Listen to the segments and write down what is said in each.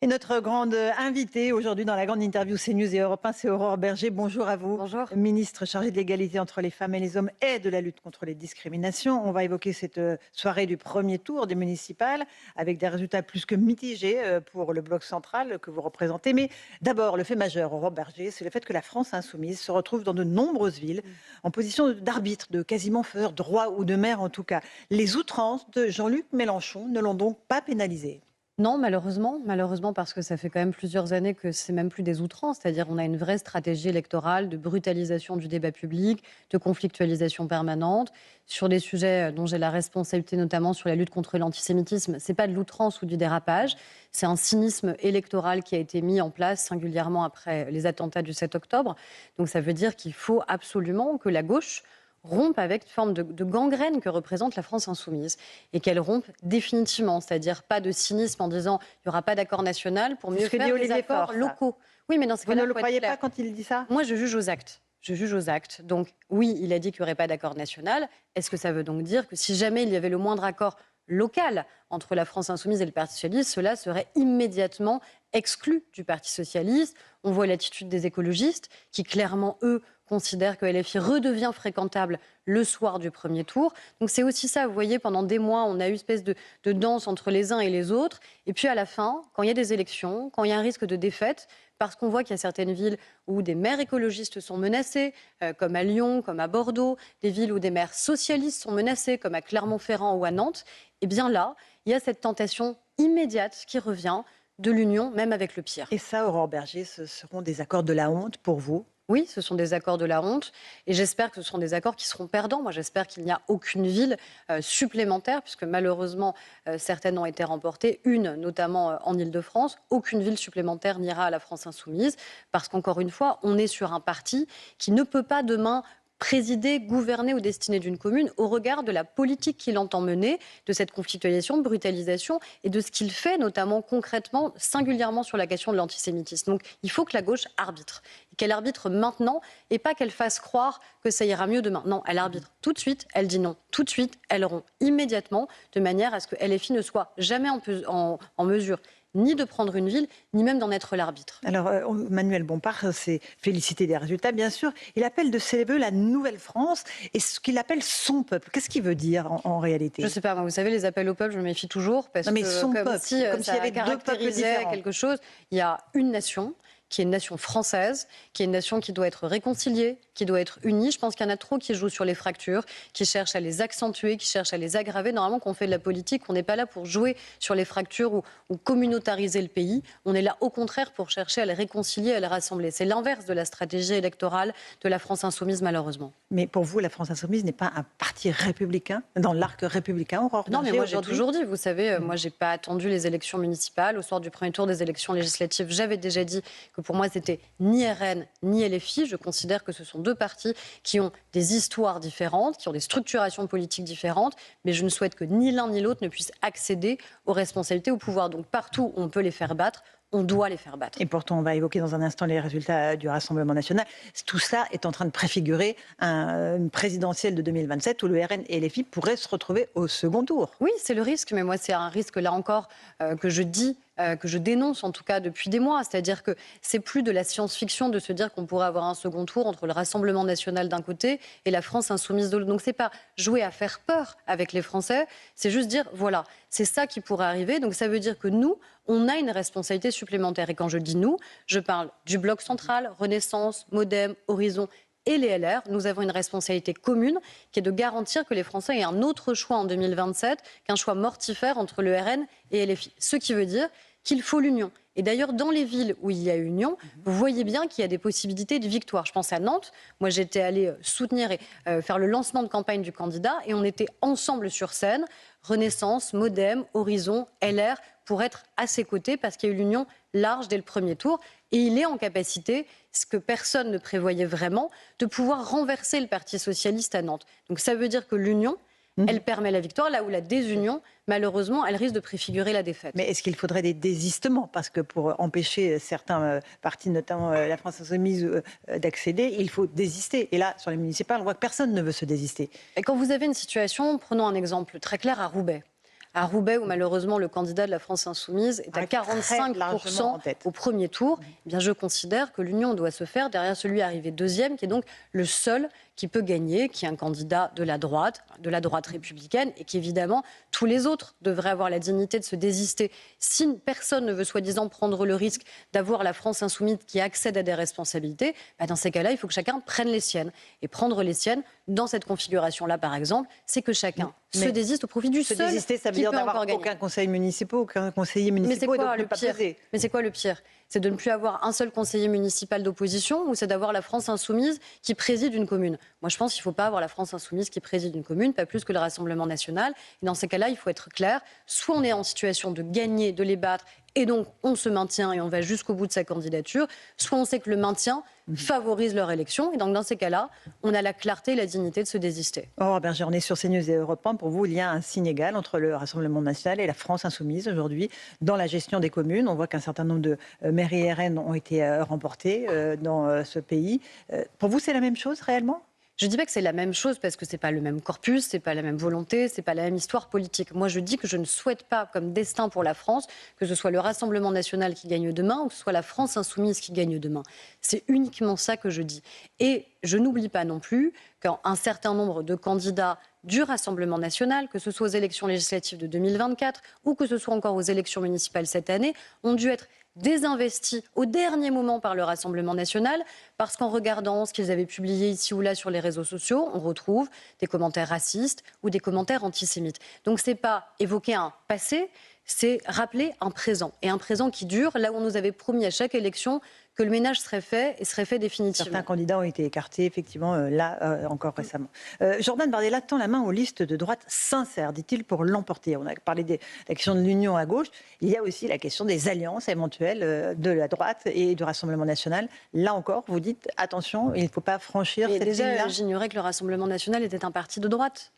Et notre grande invitée aujourd'hui dans la grande interview CNews et Europe 1, c'est Aurore Berger. Bonjour à vous, Bonjour. ministre chargée de l'égalité entre les femmes et les hommes et de la lutte contre les discriminations. On va évoquer cette soirée du premier tour des municipales avec des résultats plus que mitigés pour le bloc central que vous représentez. Mais d'abord, le fait majeur, Aurore Berger, c'est le fait que la France insoumise se retrouve dans de nombreuses villes en position d'arbitre, de quasiment faiseur droit ou de maire en tout cas. Les outrances de Jean-Luc Mélenchon ne l'ont donc pas pénalisé. Non, malheureusement parce que ça fait quand même plusieurs années que c'est même plus des outrances, c'est-à-dire on a une vraie stratégie électorale de brutalisation du débat public, de conflictualisation permanente sur des sujets dont j'ai la responsabilité, notamment sur la lutte contre l'antisémitisme. C'est pas de l'outrance ou du dérapage, c'est un cynisme électoral qui a été mis en place singulièrement après les attentats du 7 octobre. Donc ça veut dire qu'il faut absolument que la gauche rompe avec une forme de gangrène que représente la France insoumise et qu'elle rompe définitivement, c'est-à-dire pas de cynisme en disant il n'y aura pas d'accord national pour C'est mieux ce que dit faire des Olivier accords Faure, ça. locaux. Oui, mais dans ce Vous cas-là, ne le faut être croyez clair. pas quand il dit ça? Moi, je juge aux actes. Je juge aux actes. Donc, oui, il a dit qu'il n'y aurait pas d'accord national. Est-ce que ça veut donc dire que si jamais il y avait le moindre accord local entre la France insoumise et le Parti socialiste, cela serait immédiatement exclu du Parti socialiste? On voit l'attitude des écologistes qui, clairement, eux, considèrent que LFI redevient fréquentable le soir du premier tour. Donc c'est aussi ça, vous voyez, pendant des mois, on a eu une espèce de danse entre les uns et les autres. Et puis à la fin, quand il y a des élections, quand il y a un risque de défaite, parce qu'on voit qu'il y a certaines villes où des maires écologistes sont menacés, comme à Lyon, comme à Bordeaux, des villes où des maires socialistes sont menacés, comme à Clermont-Ferrand ou à Nantes, et bien là, il y a cette tentation immédiate qui revient de l'union, même avec le pire. Et ça, Aurore Berger, ce seront des accords de la honte pour vous? Oui, ce sont des accords de la honte et j'espère que ce seront des accords qui seront perdants. Moi, j'espère qu'il n'y a aucune ville supplémentaire, puisque malheureusement, certaines ont été remportées, une notamment en Île-de-France. Aucune ville supplémentaire n'ira à la France insoumise, parce qu'encore une fois, on est sur un parti qui ne peut pas demain présider, gouverner aux destinées d'une commune au regard de la politique qu'il entend mener, de cette conflictualisation, de brutalisation et de ce qu'il fait, notamment concrètement, singulièrement sur la question de l'antisémitisme. Donc il faut que la gauche arbitre, et qu'elle arbitre maintenant et pas qu'elle fasse croire que ça ira mieux demain. Non, elle arbitre tout de suite, elle dit non tout de suite, elle rompt immédiatement, de manière à ce que LFI ne soit jamais en mesure ni de prendre une ville, ni même d'en être l'arbitre. Alors, Manuel Bompard s'est félicité des résultats, bien sûr. Il appelle de ses voeux la nouvelle France et ce qu'il appelle son peuple. Qu'est-ce qu'il veut dire en réalité? Je sais pas, moi, vous savez, les appels au peuple, je me méfie toujours parce Non, mais que son comme peuple, si comme s'il y ça avait deux peuples caractérisait différents. quelque chose. Il y a une nation qui est une nation française, qui est une nation qui doit être réconciliée, qui doit être unie. Je pense qu'il y en a trop qui jouent sur les fractures, qui cherchent à les accentuer, qui cherchent à les aggraver. Normalement, quand on fait de la politique, on n'est pas là pour jouer sur les fractures ou communautariser le pays. On est là, au contraire, pour chercher à les réconcilier, à les rassembler. C'est l'inverse de la stratégie électorale de la France insoumise, malheureusement. Mais pour vous, la France insoumise n'est pas un parti républicain, dans l'arc républicain, Aurore Non, mais Berger, moi, j'ai aujourd'hui? toujours dit, vous savez, moi, j'ai pas attendu les élections municipales. Au soir du premier tour des élections législatives, j'avais déjà dit que pour moi, c'était ni RN, ni LFI. Je considère que ce sont deux partis qui ont des histoires différentes, qui ont des structurations politiques différentes, mais je ne souhaite que ni l'un ni l'autre ne puisse accéder aux responsabilités, au pouvoir. Donc, partout où on peut les faire battre, on doit les faire battre. Et pourtant, on va évoquer dans un instant les résultats du Rassemblement national. Tout ça est en train de préfigurer une présidentielle de 2027 où le RN et LFI pourraient se retrouver au second tour. Oui, c'est le risque, mais moi, c'est un risque, là encore, que je dis, que je dénonce en tout cas depuis des mois. C'est-à-dire que c'est plus de la science-fiction de se dire qu'on pourrait avoir un second tour entre le Rassemblement national d'un côté et la France insoumise de l'autre. Donc c'est pas jouer à faire peur avec les Français, c'est juste dire, voilà, c'est ça qui pourrait arriver. Donc ça veut dire que nous, on a une responsabilité supplémentaire. Et quand je dis nous, je parle du bloc central, Renaissance, Modem, Horizon et les LR. Nous avons une responsabilité commune qui est de garantir que les Français aient un autre choix en 2027 qu'un choix mortifère entre le RN et LFI. Ce qui veut dire qu'il faut l'union. Et d'ailleurs, dans les villes où il y a union, vous voyez bien qu'il y a des possibilités de victoire. Je pense à Nantes. Moi, j'étais allée soutenir et faire le lancement de campagne du candidat et on était ensemble sur scène, Renaissance, Modem, Horizon, LR, pour être à ses côtés parce qu'il y a eu l'union large dès le premier tour. Et il est en capacité, ce que personne ne prévoyait vraiment, de pouvoir renverser le Parti socialiste à Nantes. Donc ça veut dire que l'union, elle permet la victoire, là où la désunion, malheureusement, elle risque de préfigurer la défaite. Mais est-ce qu'il faudrait des désistements? Parce que pour empêcher certains partis, notamment la France insoumise, d'accéder, il faut désister. Et là, sur les municipales, on voit que personne ne veut se désister. Et quand vous avez une situation, prenons un exemple très clair à Roubaix. à Roubaix, où malheureusement le candidat de la France insoumise est à 45% au premier tour, eh bien, je considère que l'union doit se faire derrière celui arrivé deuxième, qui est donc le seul qui peut gagner, qui est un candidat de la droite républicaine, et qu'évidemment, tous les autres devraient avoir la dignité de se désister. Si personne ne veut soi-disant prendre le risque d'avoir la France insoumise qui accède à des responsabilités, dans ces cas-là, il faut que chacun prenne les siennes. Et prendre les siennes, dans cette configuration-là, par exemple, c'est que chacun se désiste au profit du seul. Se désister, ça veut dire d'avoir aucun conseiller municipal, aucun conseiller municipal, et donc ne pas peser. Mais c'est quoi le pire ? C'est de ne plus avoir un seul conseiller municipal d'opposition, ou c'est d'avoir la France insoumise qui préside une commune ? Moi, je pense qu'il ne faut pas avoir la France insoumise qui préside une commune, pas plus que le Rassemblement national. Et dans ces cas-là, il faut être clair. Soit on est en situation de gagner, de les battre, et donc on se maintient et on va jusqu'au bout de sa candidature. Soit on sait que le maintien favorise leur élection. Et donc dans ces cas-là, on a la clarté et la dignité de se désister. Aurore Bergé, on est sur CNews et Europe 1. Pour vous, il y a un signe égal entre le Rassemblement national et la France insoumise aujourd'hui dans la gestion des communes. On voit qu'un certain nombre de mairies RN ont été remportées dans ce pays. Pour vous, c'est la même chose réellement ? Je ne dis pas que c'est la même chose parce que ce n'est pas le même corpus, ce n'est pas la même volonté, ce n'est pas la même histoire politique. Moi, je dis que je ne souhaite pas comme destin pour la France que ce soit le Rassemblement national qui gagne demain ou que ce soit la France insoumise qui gagne demain. C'est uniquement ça que je dis. Et je n'oublie pas non plus qu'un certain nombre de candidats du Rassemblement national, que ce soit aux élections législatives de 2024 ou que ce soit encore aux élections municipales cette année, ont dû être désinvestis au dernier moment par le Rassemblement national, parce qu'en regardant ce qu'ils avaient publié ici ou là sur les réseaux sociaux, on retrouve des commentaires racistes ou des commentaires antisémites. Donc ce n'est pas évoquer un passé, c'est rappeler un présent. Et un présent qui dure, là où on nous avait promis à chaque élection que le ménage serait fait et serait fait définitivement. Certains candidats ont été écartés, effectivement, encore récemment. Jordan Bardella tend la main aux listes de droite sincères, dit-il, pour l'emporter. On a parlé de la question de l'union à gauche. Il y a aussi la question des alliances éventuelles de la droite et du Rassemblement national. Là encore, vous dites, attention, il ne faut pas franchir cette ligne-là. Déjà, j'ignorais que le Rassemblement national était un parti de droite.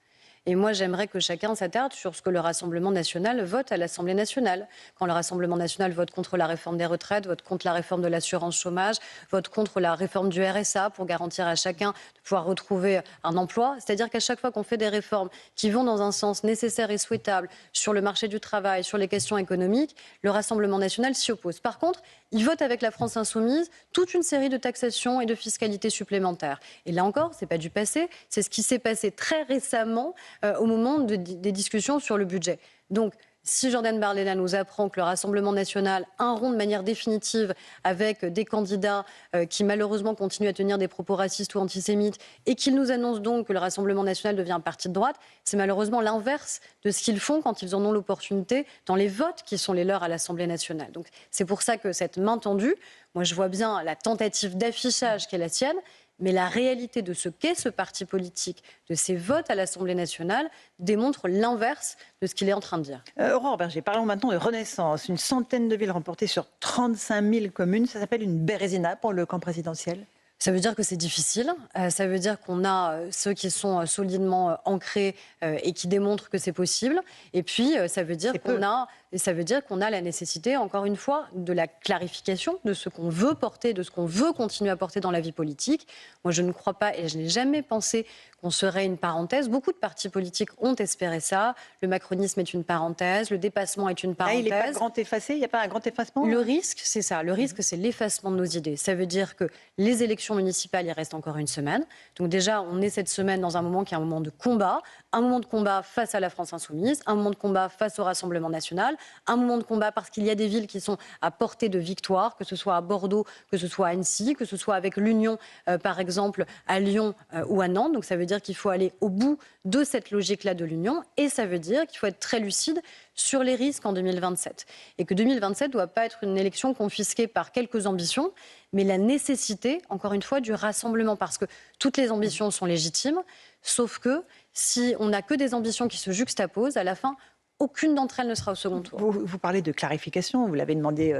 Et moi, j'aimerais que chacun s'attarde sur ce que le Rassemblement national vote à l'Assemblée nationale. Quand le Rassemblement national vote contre la réforme des retraites, vote contre la réforme de l'assurance chômage, vote contre la réforme du RSA pour garantir à chacun de pouvoir retrouver un emploi. C'est-à-dire qu'à chaque fois qu'on fait des réformes qui vont dans un sens nécessaire et souhaitable sur le marché du travail, sur les questions économiques, le Rassemblement national s'y oppose. Par contre, il vote avec la France insoumise toute une série de taxations et de fiscalité supplémentaires. Et là encore, ce n'est pas du passé, c'est ce qui s'est passé très récemment au moment des discussions sur le budget. Donc, si Jordan Bardella nous apprend que le Rassemblement national rompt de manière définitive avec des candidats qui malheureusement continuent à tenir des propos racistes ou antisémites et qu'il nous annonce donc que le Rassemblement national devient un parti de droite, c'est malheureusement l'inverse de ce qu'ils font quand ils en ont l'opportunité dans les votes qui sont les leurs à l'Assemblée nationale. Donc c'est pour ça que cette main tendue, moi je vois bien la tentative d'affichage qui est la sienne, mais la réalité de ce qu'est ce parti politique, de ses votes à l'Assemblée nationale, démontre l'inverse de ce qu'il est en train de dire. Aurore Bergé, parlons maintenant de Renaissance. Une centaine de villes remportées sur 35 000 communes. Ça s'appelle une bérésina pour le camp présidentiel ? Ça veut dire que c'est difficile. Ça veut dire qu'on a ceux qui sont solidement ancrés et qui démontrent que c'est possible. Et puis, ça veut dire qu'on a la nécessité, encore une fois, de la clarification de ce qu'on veut porter, de ce qu'on veut continuer à porter dans la vie politique. Moi, je ne crois pas et je n'ai jamais pensé qu'on serait une parenthèse. Beaucoup de partis politiques ont espéré ça. Le macronisme est une parenthèse, le dépassement est une parenthèse. Il n'est pas grand effacé, il n'y a pas un grand effacement ? Le risque, c'est ça. Le risque, c'est l'effacement de nos idées. Ça veut dire que les élections municipales, il reste encore une semaine. Donc déjà, on est cette semaine dans un moment qui est un moment de combat face à la France insoumise, un moment de combat face au Rassemblement national, un moment de combat parce qu'il y a des villes qui sont à portée de victoire, que ce soit à Bordeaux, que ce soit à Annecy, que ce soit avec l'Union, par exemple, à Lyon ou à Nantes. Donc ça veut dire qu'il faut aller au bout de cette logique-là de l'Union et ça veut dire qu'il faut être très lucide sur les risques en 2027. Et que 2027 ne doit pas être une élection confisquée par quelques ambitions, mais la nécessité, encore une fois, du rassemblement. Parce que toutes les ambitions sont légitimes, sauf que si on n'a que des ambitions qui se juxtaposent, à la fin, aucune d'entre elles ne sera au second tour. Vous parlez de clarification, vous l'avez demandé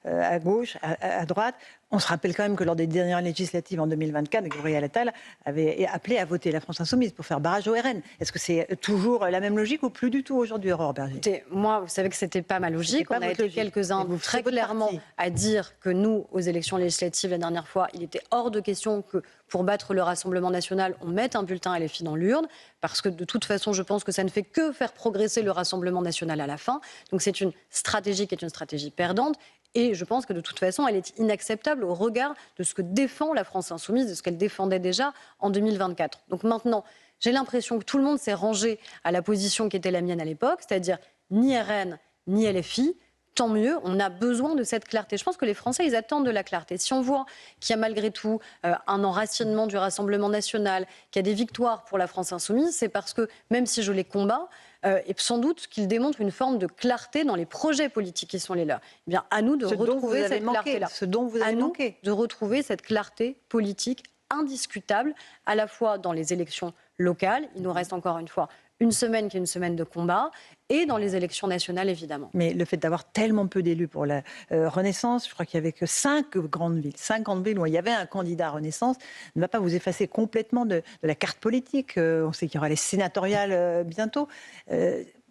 à gauche, à droite. On se rappelle quand même que lors des dernières législatives en 2024, Gabriel Attal avait appelé à voter la France Insoumise pour faire barrage au RN. Est-ce que c'est toujours la même logique ou plus du tout aujourd'hui, Aurore Berger? Écoutez, moi, vous savez que c'était pas ma logique. Pas On a votre été logique. quelques-uns Mais très c'est votre clairement parti. à dire que nous, aux élections législatives la dernière fois, il était hors de question que pour battre le Rassemblement national, on mette un bulletin LFI dans l'urne, parce que de toute façon, je pense que ça ne fait que faire progresser le Rassemblement national à la fin. Donc c'est une stratégie qui est une stratégie perdante. Et je pense que de toute façon, elle est inacceptable au regard de ce que défend la France insoumise, de ce qu'elle défendait déjà en 2024. Donc maintenant, j'ai l'impression que tout le monde s'est rangé à la position qui était la mienne à l'époque, c'est-à-dire ni RN, ni LFI. Tant mieux, on a besoin de cette clarté. Je pense que les Français, ils attendent de la clarté. Si on voit qu'il y a malgré tout un enracinement du Rassemblement national, qu'il y a des victoires pour la France insoumise, c'est parce que, même si je les combats, et sans doute qu'ils démontrent une forme de clarté dans les projets politiques qui sont les leurs. Eh bien, à nous de retrouver cette clarté-là. Ce dont vous avez manqué. De retrouver cette clarté politique indiscutable, à la fois dans les élections locales, il nous reste encore une fois une semaine qui est une semaine de combat, et dans les élections nationales, évidemment. Mais le fait d'avoir tellement peu d'élus pour la Renaissance, je crois qu'il n'y avait que 5 grandes villes où il y avait un candidat Renaissance, ne va pas vous effacer complètement de la carte politique. On sait qu'il y aura les sénatoriales bientôt.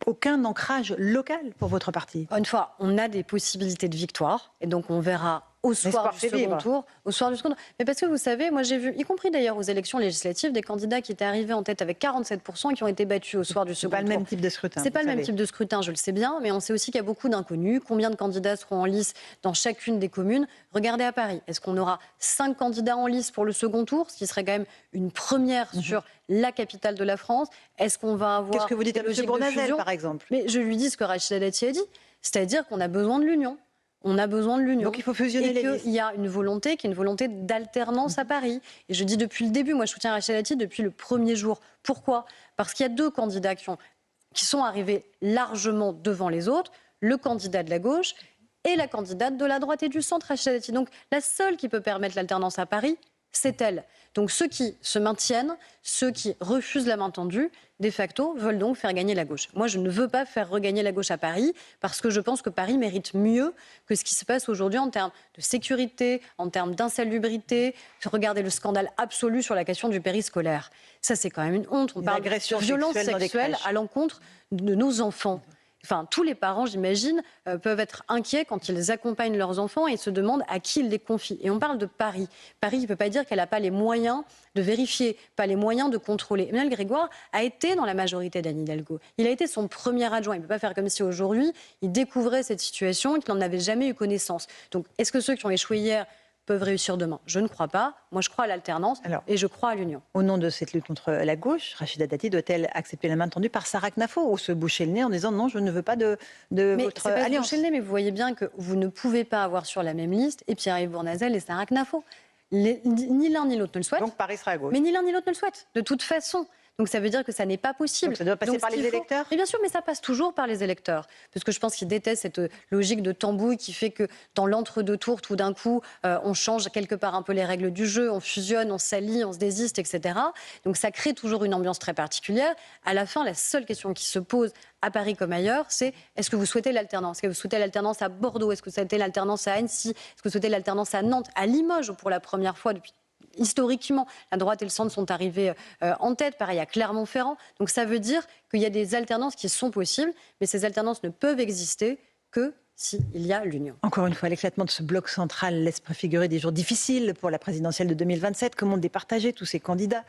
Aucun ancrage local pour votre parti. Une fois, on a des possibilités de victoire, et donc on verra au soir du second tour. Mais parce que vous savez, moi j'ai vu, y compris d'ailleurs aux élections législatives, des candidats qui étaient arrivés en tête avec 47% et qui ont été battus au soir du second tour. C'est pas le même type de scrutin. C'est pas le même type de scrutin, je le sais bien, mais on sait aussi qu'il y a beaucoup d'inconnus. Combien de candidats seront en lice dans chacune des communes? Regardez à Paris. Est-ce qu'on aura 5 candidats en lice pour le second tour, ce qui serait quand même une première sur la capitale de la France? Est-ce qu'on va avoir... Qu'est-ce que vous dites à M. Bournazel, par exemple? Mais je lui dis ce que Rachida Dati a dit, c'est-à-dire qu'on a besoin de l'union. On a besoin de l'union. Donc il faut fusionner les listes. Il y a une volonté qui est une volonté d'alternance à Paris. Et je dis depuis le début, moi je soutiens Rachida Dati depuis le premier jour. Pourquoi? Parce qu'il y a 2 candidats qui sont arrivés largement devant les autres, le candidat de la gauche et la candidate de la droite et du centre, Rachida Dati. Donc la seule qui peut permettre l'alternance à Paris, c'est elle. Donc ceux qui se maintiennent, ceux qui refusent la main tendue, de facto, veulent donc faire gagner la gauche. Moi, je ne veux pas faire regagner la gauche à Paris, parce que je pense que Paris mérite mieux que ce qui se passe aujourd'hui en termes de sécurité, en termes d'insalubrité. Regardez le scandale absolu sur la question du périscolaire. Ça, c'est quand même une honte. On parle de violences sexuelles à l'encontre de nos enfants. Enfin, tous les parents, j'imagine, peuvent être inquiets quand ils accompagnent leurs enfants et se demandent à qui ils les confient. Et on parle de Paris. Paris, il ne peut pas dire qu'elle n'a pas les moyens de vérifier, pas les moyens de contrôler. Emmanuel Grégoire a été dans la majorité d'Anne Hidalgo. Il a été son premier adjoint. Il ne peut pas faire comme si aujourd'hui, il découvrait cette situation et qu'il n'en avait jamais eu connaissance. Donc, est-ce que ceux qui ont échoué hier peuvent réussir demain? Je ne crois pas. Moi, je crois à l'alternance et je crois à l'union. Au nom de cette lutte contre la gauche, Rachida Dati doit-elle accepter la main tendue par Sarah Knafo ou se boucher le nez en disant non, je ne veux pas de votre alliance? Se boucher le nez, mais vous voyez bien que vous ne pouvez pas avoir sur la même liste et Pierre-Yves Bournazel et Sarah Knafo. Ni l'un ni l'autre ne le souhaitent. Donc Paris sera à gauche. Mais ni l'un ni l'autre ne le souhaite, de toute façon. Donc ça veut dire que ça n'est pas possible. Donc ça doit passer par les électeurs? Mais bien sûr, mais ça passe toujours par les électeurs. Parce que je pense qu'ils détestent cette logique de tambouille qui fait que dans l'entre-deux tours, tout d'un coup, on change quelque part un peu les règles du jeu, on fusionne, on s'allie, on se désiste, etc. Donc ça crée toujours une ambiance très particulière. À la fin, la seule question qui se pose à Paris comme ailleurs, c'est est-ce que vous souhaitez l'alternance? Est-ce que vous souhaitez l'alternance à Bordeaux? Est-ce que vous souhaitez l'alternance à Annecy? Est-ce que vous souhaitez l'alternance à Nantes? À Limoges, pour la première fois depuis... Historiquement, la droite et le centre sont arrivés en tête, pareil à Clermont-Ferrand. Donc ça veut dire qu'il y a des alternances qui sont possibles, mais ces alternances ne peuvent exister que s'il y a l'union. Encore une fois, l'éclatement de ce bloc central laisse préfigurer des jours difficiles pour la présidentielle de 2027. Comment départager tous ces candidats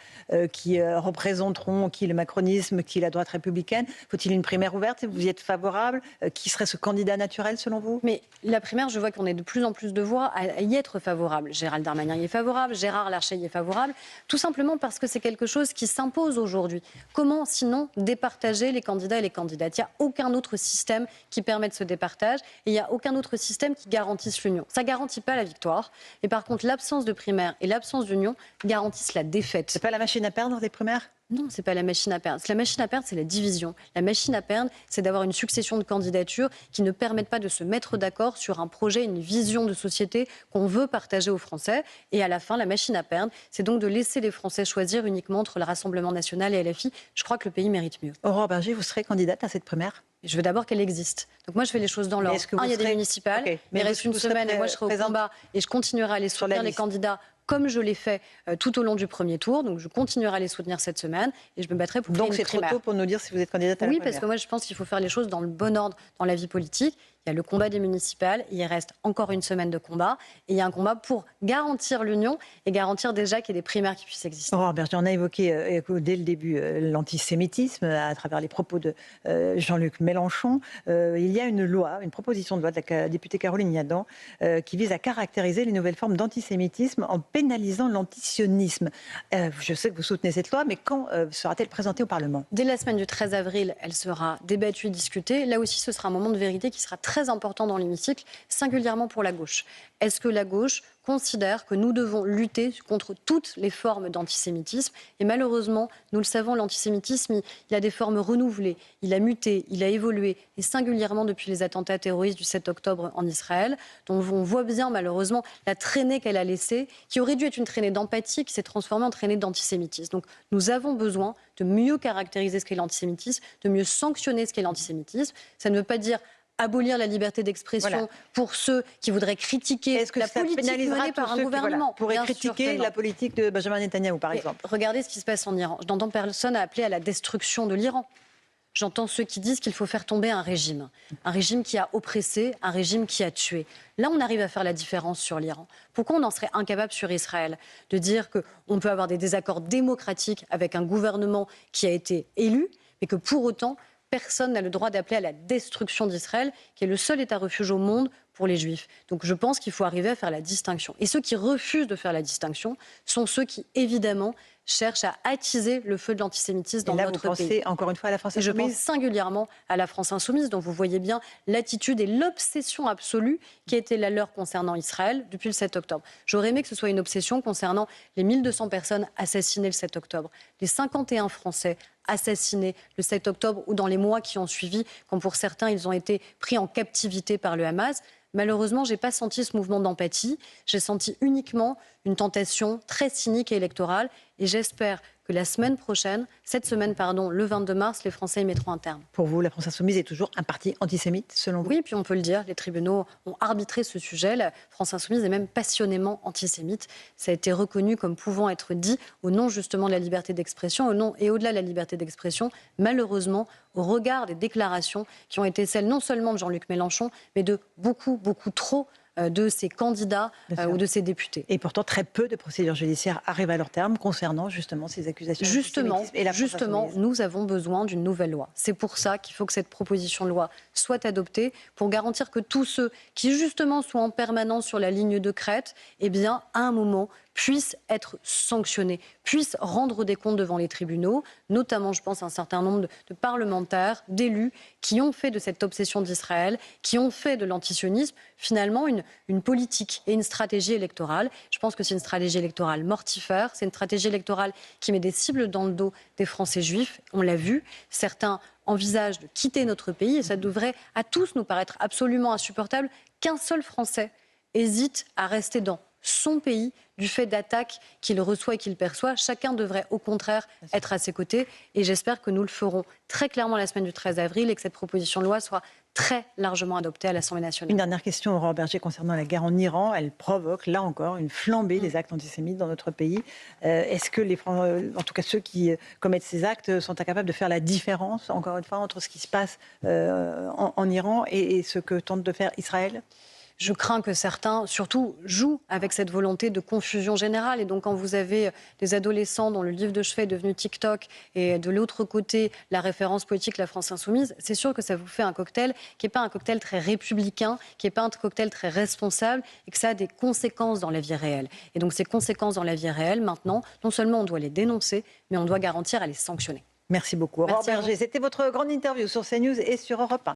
qui représenteront qui le macronisme, qui la droite républicaine? Faut-il une primaire ouverte? Vous y êtes favorable? Qui serait ce candidat naturel selon vous? Mais la primaire, je vois qu'on est de plus en plus de voix à y être favorable. Gérald Darmanin y est favorable, Gérard Larcher y est favorable, tout simplement parce que c'est quelque chose qui s'impose aujourd'hui. Comment sinon départager les candidats et les candidates? Il n'y a aucun autre système qui permette ce départage. Et il n'y a aucun autre système qui garantisse l'union. Ça ne garantit pas la victoire. Mais par contre, l'absence de primaire et l'absence d'union garantissent la défaite. C'est pas la machine à perdre, les primaires? Non, c'est pas la machine à perdre. La machine à perdre, c'est la division. La machine à perdre, c'est d'avoir une succession de candidatures qui ne permettent pas de se mettre d'accord sur un projet, une vision de société qu'on veut partager aux Français. Et à la fin, la machine à perdre, c'est donc de laisser les Français choisir uniquement entre le Rassemblement national et LFI. Je crois que le pays mérite mieux. Aurore Berger, vous serez candidate à cette primaire? Je veux d'abord qu'elle existe. Donc moi, je fais les choses dans l'ordre. Il y a des municipales, okay. Mais il reste une semaine et moi, je serai au combat et je continuerai à aller soutenir les candidats comme je l'ai fait tout au long du premier tour. Donc je continuerai à les soutenir cette semaine et je me battrai pour créer une primaire. Donc c'est trop tôt pour nous dire si vous êtes candidate à la primaire. Oui, première. parce que moi, je pense qu'il faut faire les choses dans le bon ordre dans la vie politique. Il y a le combat des municipales, il reste encore une semaine de combat, et il y a un combat pour garantir l'union et garantir déjà qu'il y ait des primaires qui puissent exister. Aurore Bergé, on a évoqué dès le début l'antisémitisme à travers les propos de Jean-Luc Mélenchon. Il y a une proposition de loi de la députée Caroline Yadan qui vise à caractériser les nouvelles formes d'antisémitisme en pénalisant l'antisionisme. Je sais que vous soutenez cette loi, mais quand sera-t-elle présentée au Parlement ? Dès la semaine du 13 avril, elle sera débattue et discutée. Là aussi, ce sera un moment de vérité qui sera très important dans l'hémicycle, singulièrement pour la gauche. Est-ce que la gauche considère que nous devons lutter contre toutes les formes d'antisémitisme? Et malheureusement, nous le savons, l'antisémitisme, il a des formes renouvelées, il a muté, il a évolué, et singulièrement depuis les attentats terroristes du 7 octobre en Israël, dont on voit bien malheureusement la traînée qu'elle a laissée, qui aurait dû être une traînée d'empathie, qui s'est transformée en traînée d'antisémitisme. Donc nous avons besoin de mieux caractériser ce qu'est l'antisémitisme, de mieux sanctionner ce qu'est l'antisémitisme. Ça ne veut pas dire abolir la liberté d'expression pour ceux qui voudraient critiquer la politique menée par un gouvernement. Pourraient critiquer la politique de Benjamin Netanyahou, par exemple. Regardez ce qui se passe en Iran. Je n'entends personne appeler à la destruction de l'Iran. J'entends ceux qui disent qu'il faut faire tomber un régime qui a oppressé, un régime qui a tué. Là, on arrive à faire la différence sur l'Iran. Pourquoi on en serait incapable sur Israël de dire qu'on peut avoir des désaccords démocratiques avec un gouvernement qui a été élu, mais que pour autant, personne n'a le droit d'appeler à la destruction d'Israël, qui est le seul État refuge au monde pour les Juifs. Donc je pense qu'il faut arriver à faire la distinction. Et ceux qui refusent de faire la distinction sont ceux qui, évidemment, cherchent à attiser le feu de l'antisémitisme dans notre pays. Vous pensez encore une fois à la France Insoumise ? Et je pense singulièrement à la France Insoumise, dont vous voyez bien l'attitude et l'obsession absolue qui a été la leur concernant Israël depuis le 7 octobre. J'aurais aimé que ce soit une obsession concernant les 1200 personnes assassinées le 7 octobre, les 51 Français assassinés le 7 octobre ou dans les mois qui ont suivi, quand pour certains ils ont été pris en captivité par le Hamas. Malheureusement, je n'ai pas senti ce mouvement d'empathie. J'ai senti uniquement une tentation très cynique et électorale. Et j'espère que la semaine prochaine, le 22 mars, les Français y mettront un terme. Pour vous, la France Insoumise est toujours un parti antisémite, selon vous ? Oui, puis on peut le dire, les tribunaux ont arbitré ce sujet. La France Insoumise est même passionnément antisémite. Ça a été reconnu comme pouvant être dit au nom justement de la liberté d'expression, au nom et au-delà de la liberté d'expression, malheureusement, au regard des déclarations qui ont été celles non seulement de Jean-Luc Mélenchon, mais de beaucoup trop de ces candidats ou de ces députés. Et pourtant, très peu de procédures judiciaires arrivent à leur terme concernant justement ces accusations. Justement, nous avons besoin d'une nouvelle loi. C'est pour ça qu'il faut que cette proposition de loi soit adoptée pour garantir que tous ceux qui justement sont en permanence sur la ligne de crête, eh bien, à un moment, puissent être sanctionnés, puissent rendre des comptes devant les tribunaux, notamment, je pense, à un certain nombre de parlementaires, d'élus, qui ont fait de cette obsession d'Israël, qui ont fait de l'antisionisme, finalement, une politique et une stratégie électorale. Je pense que c'est une stratégie électorale mortifère, c'est une stratégie électorale qui met des cibles dans le dos des Français juifs. On l'a vu, certains envisagent de quitter notre pays et ça devrait à tous nous paraître absolument insupportable qu'un seul Français hésite à rester dans son pays du fait d'attaques qu'il reçoit et qu'il perçoit. Chacun devrait au contraire être à ses côtés et j'espère que nous le ferons très clairement la semaine du 13 avril et que cette proposition de loi soit très largement adoptée à l'Assemblée nationale. Une dernière question, Aurore Bergé, concernant la guerre en Iran. Elle provoque, là encore, une flambée des actes antisémites dans notre pays. Est-ce que en tout cas ceux qui commettent ces actes sont incapables de faire la différence, encore une fois, entre ce qui se passe en Iran et ce que tente de faire Israël ? Je crains que certains, surtout, jouent avec cette volonté de confusion générale. Et donc, quand vous avez des adolescents dont le livre de chevet est devenu TikTok et de l'autre côté, la référence politique, la France Insoumise, c'est sûr que ça vous fait un cocktail qui n'est pas un cocktail très républicain, qui n'est pas un cocktail très responsable et que ça a des conséquences dans la vie réelle. Et donc, ces conséquences dans la vie réelle, maintenant, non seulement on doit les dénoncer, mais on doit garantir à les sanctionner. Merci beaucoup. Aurore Bergé, c'était votre grande interview sur CNews et sur Europe 1.